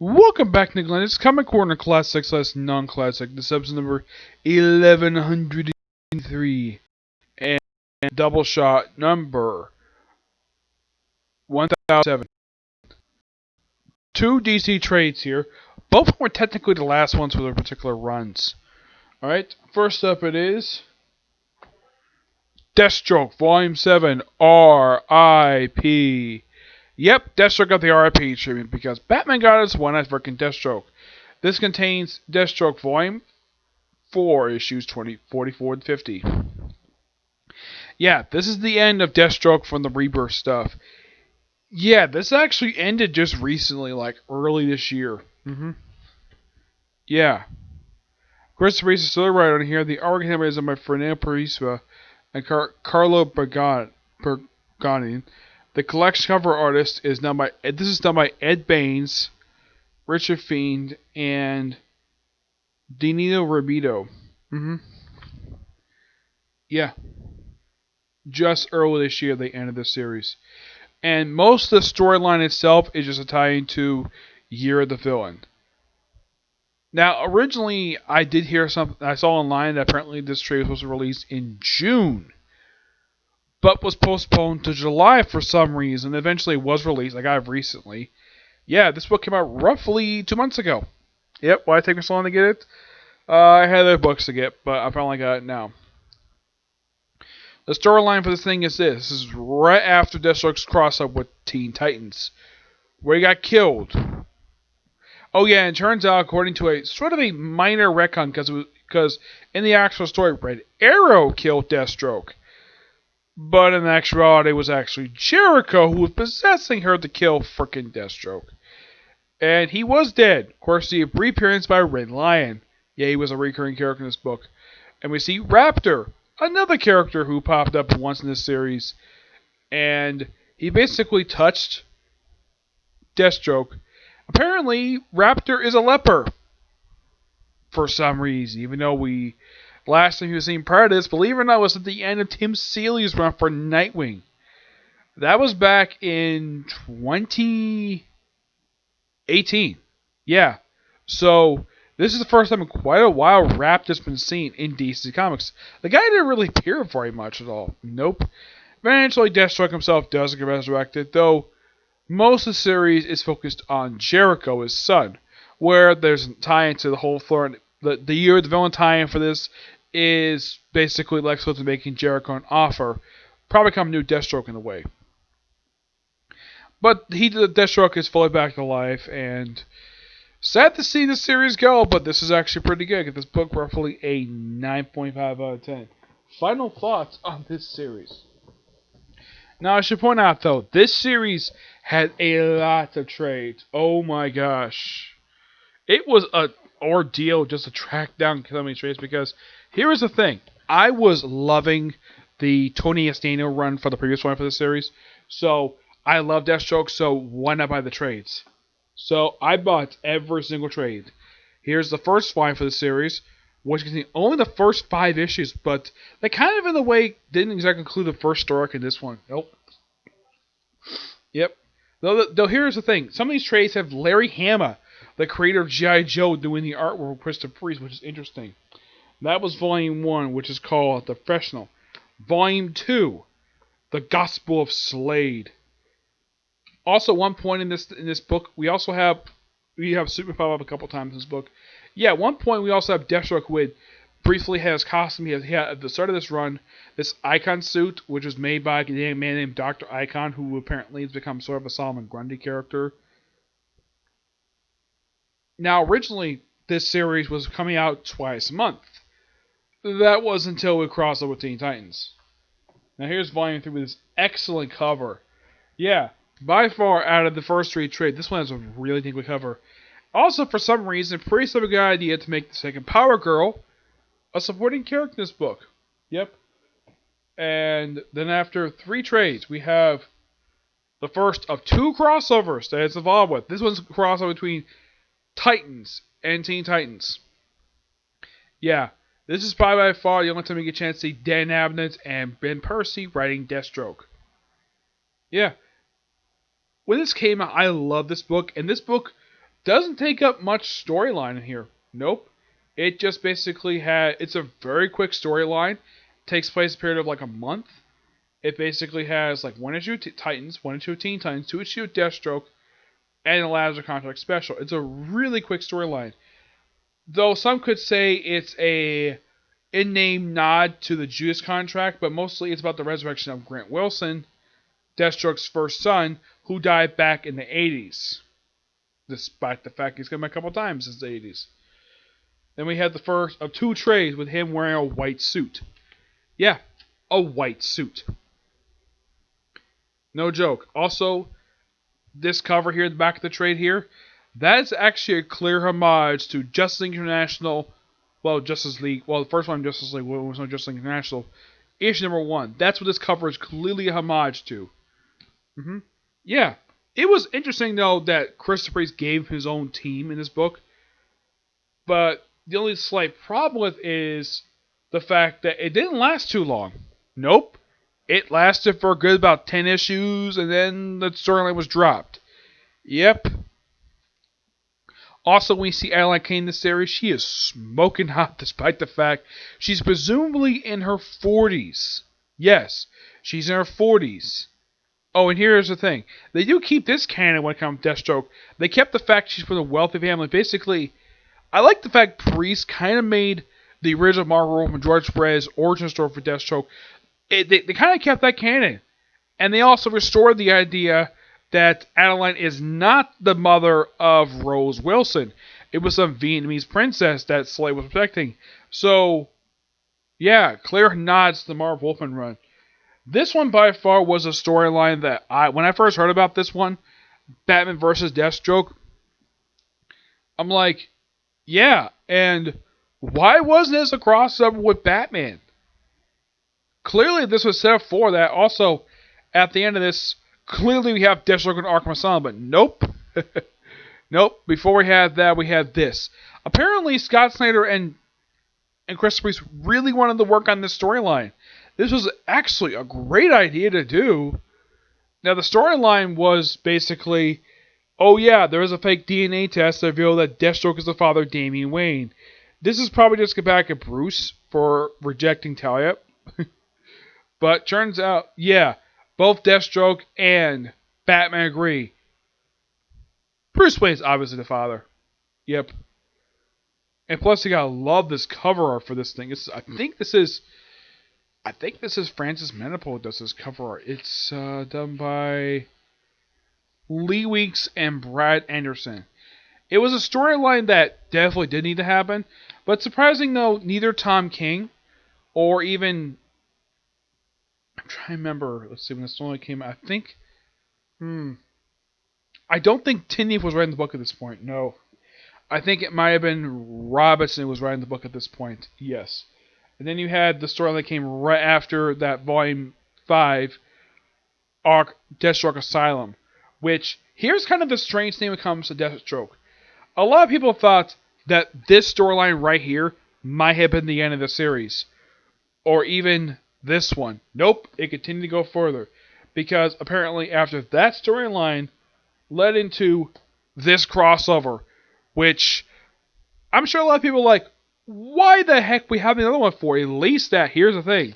Welcome back, Nick Lenz. It's Comic Corner Classic / Non-Classic. This episode number 1103 and Doubleshot number 1007. Two DC trades here. Both of them were technically the last ones for their particular runs. Alright, first up it is Deathstroke, Volume 7, R.I.P. Yep, Deathstroke got the R.I.P. treatment because Batman got his one at freaking Deathstroke. This contains Deathstroke Volume 4, issues 44 and 50. Yeah, this is the end of Deathstroke from the Rebirth stuff. Yeah, this actually ended just recently, like early this year. Yeah. Chris Reese is still right on here. The art is by Fernando Parisva and Carlo Bergani. The collection cover artist is done by Ed Baines, Richard Fiend, and Danilo Rabito. Yeah. Just early this year they ended the series. And most of the storyline itself is just a tie-in to Year of the Villain. Now, originally, I did hear something. I saw online that apparently this trade was supposed to release in June, but was postponed to July for some reason. Eventually, it was released. I got it recently. Yeah, this book came out roughly 2 months ago. Yep, why did it take me so long to get it? I had other books to get, but I finally got it now. The storyline for this thing is this. This is right after Deathstroke's cross-up with Teen Titans, where he got killed. Oh yeah, and it turns out, according to a sort of a minor retcon, because in the actual story, Red Arrow killed Deathstroke. But in actuality, it was actually Jericho who was possessing her to kill frickin' Deathstroke. And he was dead. Of course, the brief appearance by Red Lion. Yeah, he was a recurring character in this book. And we see Raptor, another character who popped up once in this series. And he basically touched Deathstroke. Apparently, Raptor is a leper. For some reason. Even though last time he was seen prior to this, believe it or not, was at the end of Tim Seeley's run for Nightwing. That was back in 2018. Yeah. So, this is the first time in quite a while Raptor's been seen in DC Comics. The guy didn't really appear very much at all. Nope. Eventually, Deathstroke himself does get resurrected, though most of the series is focused on Jericho, his son, where there's a tie-in to the whole floor. The Year of the Villain tie-in for this is basically Lex Luthor making Jericho an offer, probably become new Deathstroke in a way. But Deathstroke is fully back to life, and sad to see the series go, but this is actually pretty good. Give this book roughly a 9.5 out of 10. Final thoughts on this series. Now, I should point out, though, this series had a lot of trades. Oh my gosh. It was an ordeal just to track down so many trades, because here is the thing. I was loving the Tony Estino run for the previous one for the series. So, I love Deathstroke, so why not buy the trades? So, I bought every single trade. Here's the first line for the series, which contains only the first 5 issues, but they kind of, in a way, didn't exactly include the first story arc in this one. Nope. Yep. Though here's the thing. Some of these trades have Larry Hama, the creator of G.I. Joe, doing the artwork with Christopher Priest, which is interesting. That was Volume 1, which is called The Professional. Volume 2, The Gospel of Slade. Also, one point in this book, we have Super pop up a couple times in this book. Yeah, at one point we also have Deathstroke who briefly had his costume. He had at the start of this run, this Icon suit, which was made by a man named Dr. Icon, who apparently has become sort of a Solomon Grundy character. Now, originally, this series was coming out twice a month. That was until we crossed over with Teen Titans. Now, here's Volume 3 with this excellent cover. Yeah, by far, out of the first 3 trades, this one has a really good cover. Also, for some reason, pretty simple good idea to make the second Power Girl a supporting character in this book. Yep. And then after 3 trades, we have the first of 2 crossovers that it's involved with. This one's a crossover between Titans and Teen Titans. Yeah, this is probably by far the only time we get a chance to see Dan Abnett and Ben Percy writing Deathstroke. Yeah. When this came out, I loved this book, and this book doesn't take up much storyline in here. Nope. It just basically it's a very quick storyline. Takes place a period of like a month. It basically has like one issue of Titans, one issue of Teen Titans, two issue of Deathstroke, and a Lazar Contract special. It's a really quick storyline. Though some could say it's a in-name nod to the Judas Contract, but mostly it's about the resurrection of Grant Wilson, Deathstroke's first son, who died back in the 80s. Despite the fact he's come a couple times since the 80s. Then we had the first of two trades with him wearing a white suit. Yeah, a white suit. No joke. Also, this cover here, the back of the trade here, that is actually a clear homage to Justice League International. Well, Justice League. Well, the first one, Justice League, was no Justice League International. Issue number 1. That's what this cover is clearly a homage to. Yeah. It was interesting, though, that Christopher Reeve gave his own team in this book. But the only slight problem with it is the fact that it didn't last too long. Nope. It lasted for a good about 10 issues, and then the storyline was dropped. Yep. Also, when we see Adeline Kane in the series, she is smoking hot despite the fact she's presumably in her 40s. Yes, she's in her 40s. Oh, and here's the thing. They do keep this canon when it comes to Deathstroke. They kept the fact she's from a wealthy family. Basically, I like the fact Priest kind of made the original Marvel from George Perez origin story for Deathstroke. They kind of kept that canon. And they also restored the idea that Adeline is not the mother of Rose Wilson. It was some Vietnamese princess that Slade was protecting. So, yeah, clear nods to the Marv Wolfman run. This one by far was a storyline that when I first heard about this one, Batman vs. Deathstroke, I'm like, yeah, and why wasn't this a crossover with Batman? Clearly this was set up for that. Also, at the end of this, clearly we have Deathstroke and Arkham Asylum, but nope. Nope. Before we had that, we had this. Apparently, Scott Snyder and Christopher Reeve really wanted to work on this storyline. This was actually a great idea to do. Now, the storyline was basically, oh yeah, there was a fake DNA test that revealed that Deathstroke is the father of Damian Wayne. This is probably just get back at Bruce for rejecting Talia. But turns out, yeah, both Deathstroke and Batman agree. Bruce Wayne's obviously the father. Yep. And plus, you gotta love this cover art for this thing. I think this is Francis Manapul does this cover art. It's done by Lee Weeks and Brad Anderson. It was a storyline that definitely did need to happen, but surprising though, neither Tom King or even I'm trying to remember. Let's see when the story came out. I think, I don't think Tindy was writing the book at this point. No, I think it might have been Robinson who was writing the book at this point. Yes. And then you had the story that came right after that Volume 5 arc, Deathstroke Asylum. Which, here's kind of the strange thing when it comes to Deathstroke. A lot of people thought that this storyline right here might have been the end of the series. Or even this one. Nope, it continued to go further. Because apparently after that storyline led into this crossover. Which, I'm sure a lot of people are like, why the heck we have another one for? At least that, here's the thing.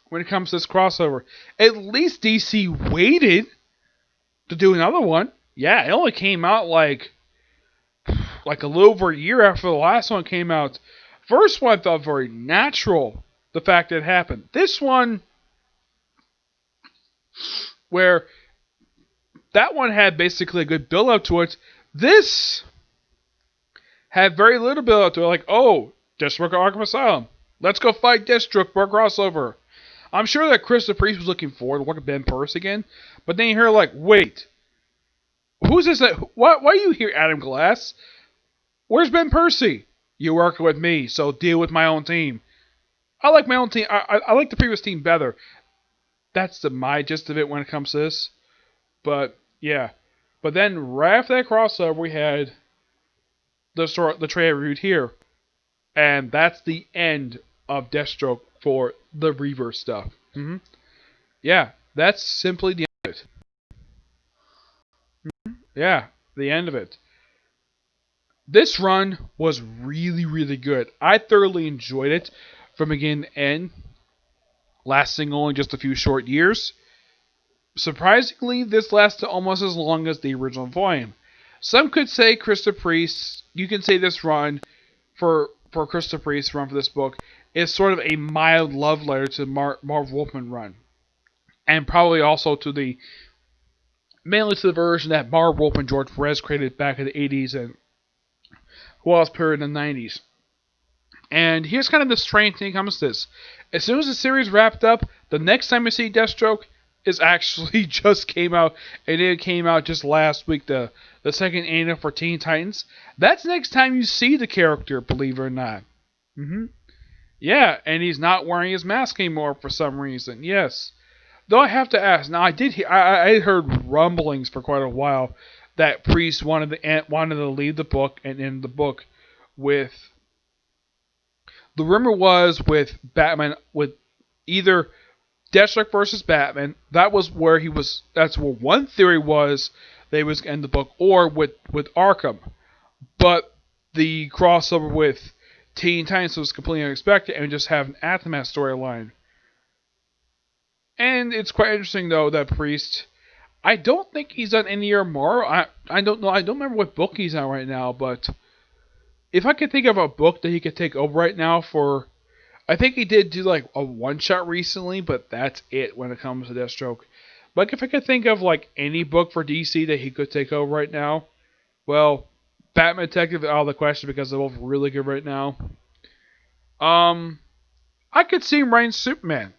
When it comes to this crossover, at least DC waited to do another one. Yeah, it only came out like a little over a year after the last one came out. First one I felt very natural, the fact that it happened. This one, where that one had basically a good build up to it, this had very little build up to it. Like, oh, Deathstroke Arkham Asylum. Let's go fight Deathstroke for a crossover. I'm sure that Christopher Reeve was looking forward to working with Ben Purse again. But then you hear like, wait. Who's this? Why are you here, Adam Glass? Where's Ben Percy? You're working with me, so deal with my own team. I like my own team. I like the previous team better. That's my gist of it when it comes to this. But, yeah. But then, right after that crossover, we had the trade I reviewed here. And that's the end of Deathstroke for the Reverse stuff. Yeah, that's simply the end of it. Yeah, the end of it. This run was really, really good. I thoroughly enjoyed it from beginning to end, lasting only just a few short years. Surprisingly, this lasted almost as long as the original volume. Some could say Krista Priest, you can say this run for Krista Priest's run for this book is sort of a mild love letter to Marv Wolfman run. And probably also to the mainly to the version that Marv Wolfman and George Perez created back in the 80s and who else period in the 90s. And here's kind of the strange thing comes to this. As soon as the series wrapped up, the next time you see Deathstroke is actually just came out. And it came out just last week, the second annual for Teen Titans. That's the next time you see the character, believe it or not. Yeah, and he's not wearing his mask anymore for some reason. Yes. Though I have to ask, now I heard rumblings for quite a while that Priest wanted to leave the book and end the book with the rumor was with Batman with either Deathstroke versus Batman. That was where he was. That's where one theory was they was end the book, or with Arkham. But the crossover with Teen Titans was completely unexpected, and just have an Aftermath storyline. And it's quite interesting though that Priest. I don't think he's done any or more. I don't know. I don't remember what book he's on right now, but if I could think of a book that he could take over right now for, I think he did do like a one shot recently, but that's it when it comes to Deathstroke. But if I could think of like any book for DC that he could take over right now, well, Batman Detective out of the question because they're both really good right now. I could see him writing Superman.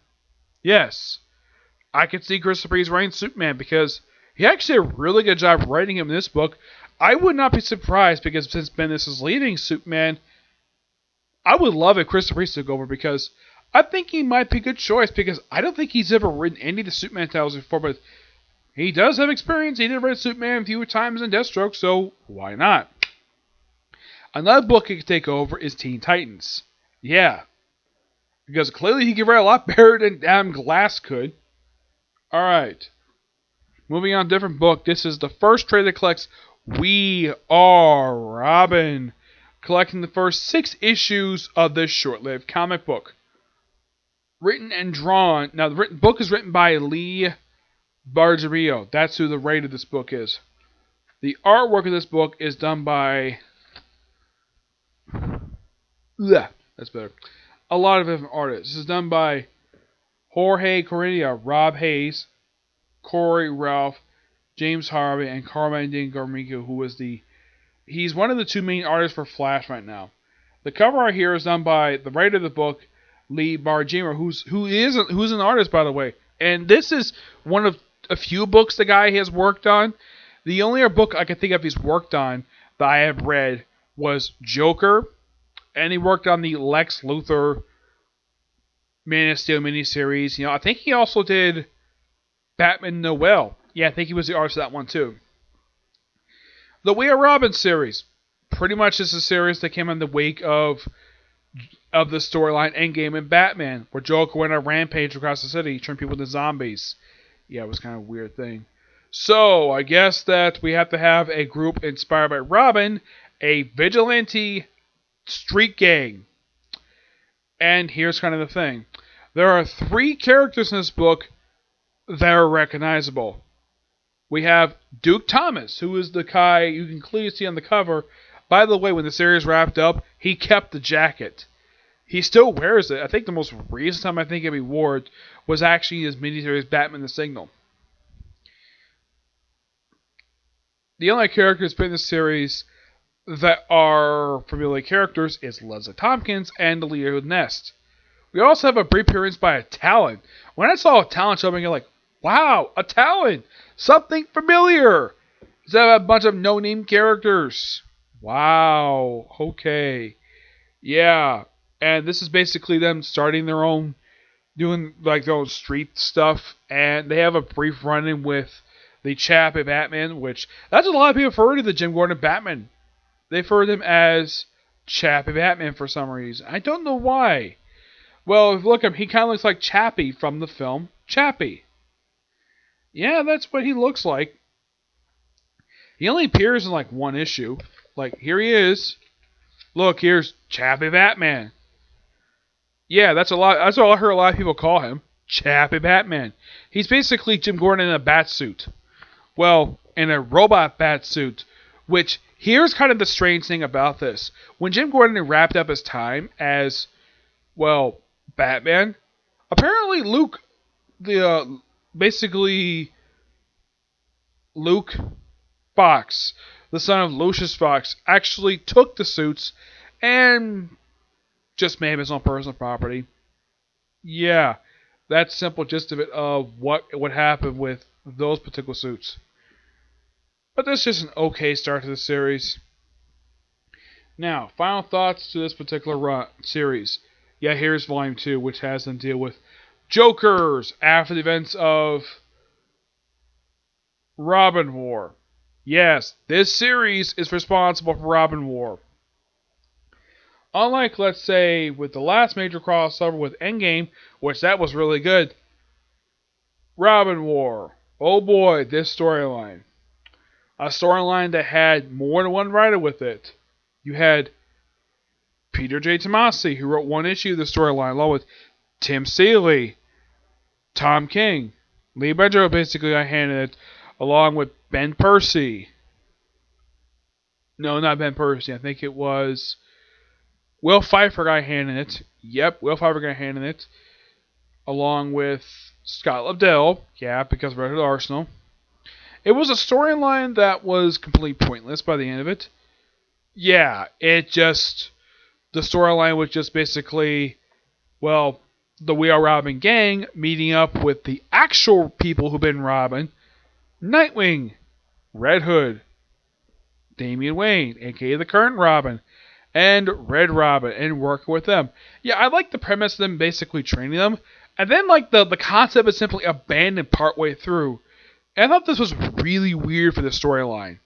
Yes, I could see Christopher Reeves writing Superman because he actually did a really good job writing him in this book. I would not be surprised because since Bendis is leaving Superman, I would love if Christopher Reeves took over because I think he might be a good choice because I don't think he's ever written any of the Superman titles before, but he does have experience. He did write Superman a few times in Deathstroke, so why not? Another book he could take over is Teen Titans. Yeah. Because clearly he could write a lot better than Adam Glass could. Alright. Moving on to a different book. This is the first trade that collects We Are Robin. Collecting the first 6 issues of this short-lived comic book. Written and drawn. Now, the book is written by Lee Bardurio. That's who the writer of this book is. The artwork of this book is done by... that's better. A lot of different artists. This is done by Jorge Correa, Rob Hayes, Corey Ralph, James Harvey, and Carmine Garmico, who was he's one of the 2 main artists for Flash right now. The cover art here is done by the writer of the book, Lee Bardurio, who's an artist, by the way. And this is one of a few books the guy has worked on. The only other book I can think of he's worked on that I have read was Joker, and he worked on the Lex Luthor Man of Steel miniseries. I think he also did Batman Noel. Yeah, I think he was the artist of that one too. The We Are Robin series. Pretty much is a series that came in the wake of the storyline Endgame and Batman, where Joker went on a rampage across the city, turned people into zombies. Yeah, it was kind of a weird thing. So, I guess that we have to have a group inspired by Robin, a vigilante street gang. And here's kind of the thing. There are 3 characters in this book that are recognizable. We have Duke Thomas, who is the guy you can clearly see on the cover. By the way, when the series wrapped up, he kept the jacket. He still wears it. I think the most recent time I think he wore it was actually his miniseries Batman the Signal. The only characters in this series that are familiar characters is Leslie Tompkins and the leader of Nest. We also have a brief appearance by a Talon. When I saw a Talon show up, I'm like, wow, a Talon! Something familiar! Instead of a bunch of no-name characters. Wow, okay. Yeah, and this is basically them starting their own, doing like their own street stuff, and they have a brief run-in with the chap at Batman, which, that's what a lot of people refer to the Jim Gordon Batman. They refer to him as Chappie Batman for some reason. I don't know why. Well, if you look at him, he kind of looks like Chappie from the film Chappie. Yeah, that's what he looks like. He only appears in like one issue. Like, here he is. Look, here's Chappie Batman. Yeah, that's what I heard a lot of people call him. Chappie Batman. He's basically Jim Gordon in a bat suit. Well, in a robot bat suit. Which, here's kind of the strange thing about this. When Jim Gordon wrapped up his time as, well, Batman, apparently basically Luke Fox, the son of Lucius Fox, actually took the suits and just made his own personal property. Yeah, that's simple gist of it of what happened with those particular suits. But this is an okay start to the series. Now, final thoughts to this particular series. Yeah, here's Volume 2, which has them deal with Jokers after the events of Robin War. Yes, this series is responsible for Robin War. Unlike, let's say, with the last major crossover with Endgame, which that was really good, Robin War. Oh boy, this storyline. A storyline that had more than one writer with it. You had Peter J. Tomasi, who wrote one issue of the storyline, along with Tim Seeley, Tom King. Lee Bedro basically got handed it, along with Ben Percy. No, not Ben Percy. I think it was Will Pfeiffer got handed it. Yep, Will Pfeiffer got handed it. Along with Scott Lobdell. Yeah, because of Red Hood Arsenal. It was a storyline that was completely pointless by the end of it. Yeah, the storyline was just basically, well, the We Are Robin gang meeting up with the actual people who've been Robin. Nightwing, Red Hood, Damian Wayne, aka the current Robin, and Red Robin, and working with them. Yeah, I like the premise of them basically training them, and then like the concept is simply abandoned partway through. And I thought this was really weird for the storyline.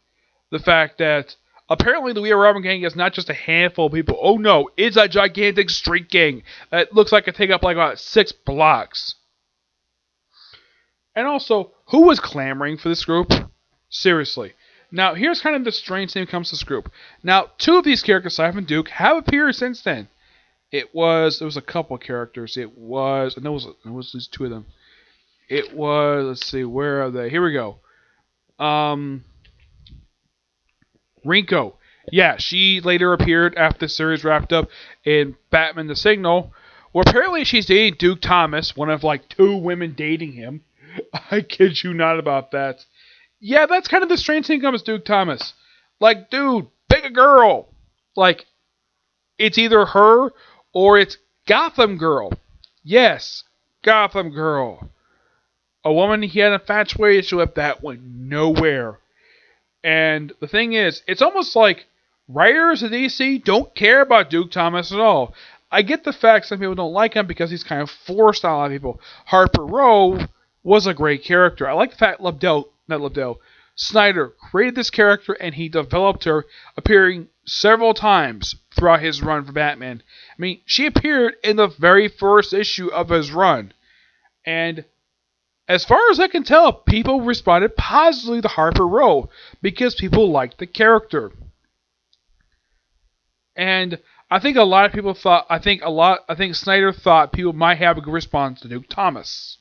The fact that apparently the We Are Robin gang is not just a handful of people. Oh no, it's a gigantic street gang that looks like it take up like about 6 blocks. And also, who was clamoring for this group? Seriously. Now, here's kind of the strange thing when it comes to this group. Now, 2 of these characters, Cypher and Duke, have appeared since then. There was a couple of characters. It was at least 2 of them. It was, let's see, where are they? Here we go. Rinko. Yeah, she later appeared after the series wrapped up in Batman the Signal, where apparently she's dating Duke Thomas, one of like 2 women dating him. I kid you not about that. Yeah, that's kind of the strange thing comes Duke Thomas. Like, dude, pick a girl. Like, it's either her or it's Gotham Girl. Yes, Gotham Girl. A woman he had infatuation with that went nowhere. And the thing is, it's almost like writers of DC don't care about Duke Thomas at all. I get the fact some people don't like him because he's kind of forced on a lot of people. Harper Row was a great character. I like the fact Snyder created this character and he developed her, appearing several times throughout his run for Batman. I mean, she appeared in the very first issue of his run. And as far as I can tell, people responded positively to Harper Row because people liked the character. And I think a lot of people thought, I think Snyder thought people might have a good response to Duke Thomas.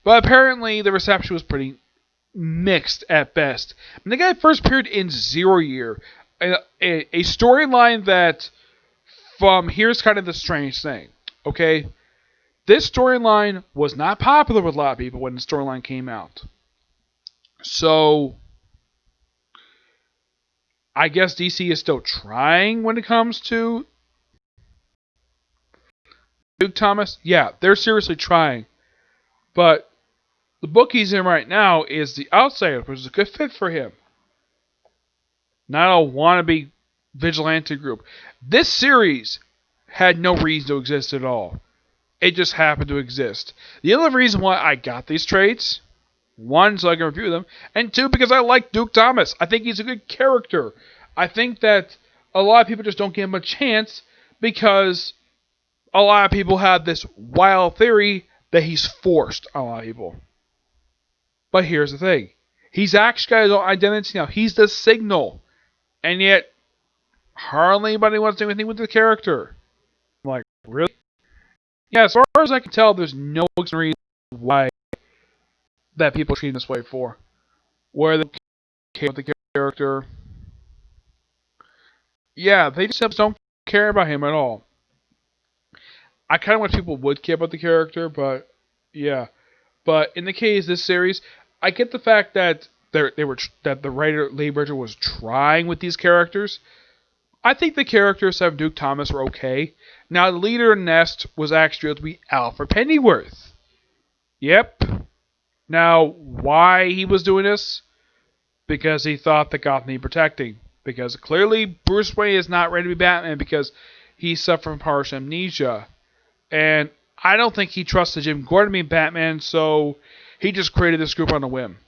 But apparently the reception was pretty mixed at best. And the guy first appeared in Zero Year, a storyline that, here's kind of the strange thing, okay? This storyline was not popular with a lot of people when the storyline came out. So, I guess DC is still trying when it comes to Duke Thomas. Yeah, they're seriously trying. But the book he's in right now is The Outsider, which is a good fit for him. Not a wannabe vigilante group. This series had no reason to exist at all. It just happened to exist. The only reason why I got these traits, 1, so I can review them, and 2, because I like Duke Thomas. I think he's a good character. I think that a lot of people just don't give him a chance because a lot of people have this wild theory that he's forced on a lot of people. But here's the thing. He's actually got his own identity now. He's the Signal. And yet, hardly anybody wants to do anything with the character. I'm like, really? Yeah, as far as I can tell, there's no reason why that people are treating this way for. Where they care about the character. Yeah, they just don't care about him at all. I kind of wish people would care about the character, but yeah. But in the case of this series, I get the fact that that the writer Lee Bridger was trying with these characters. I think the characters of Duke Thomas were okay. Now the leader in Nest was actually able to be Alfred Pennyworth. Yep. Now why he was doing this? Because he thought that Gotham needed protecting. Because clearly Bruce Wayne is not ready to be Batman because he's suffering from partial amnesia. And I don't think he trusted Jim Gordon to be Batman, so he just created this group on a whim.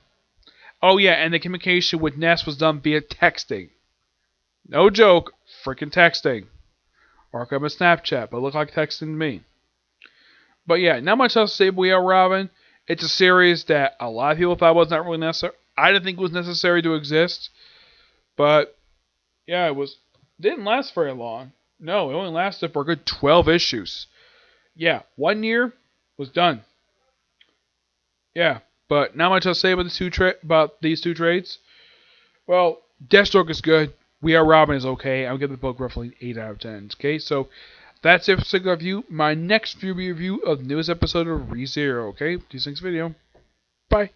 Oh yeah, and the communication with Ness was done via texting. No joke, freaking texting. Or come a Snapchat, but it looked like texting to me. But yeah, not much else to say about We Are Robin. It's a series that a lot of people thought was not really necessary. I didn't think it was necessary to exist. But yeah, didn't last very long. No, it only lasted for a good 12 issues. Yeah, 1 year was done. Yeah, but not much else to say about these two trades. Well, Deathstroke is good. We Are Robin is okay. I'll give the book roughly 8 out of 10. Okay, so that's it for this review. My next review of the newest episode of ReZero. Okay, do you think this video? Bye.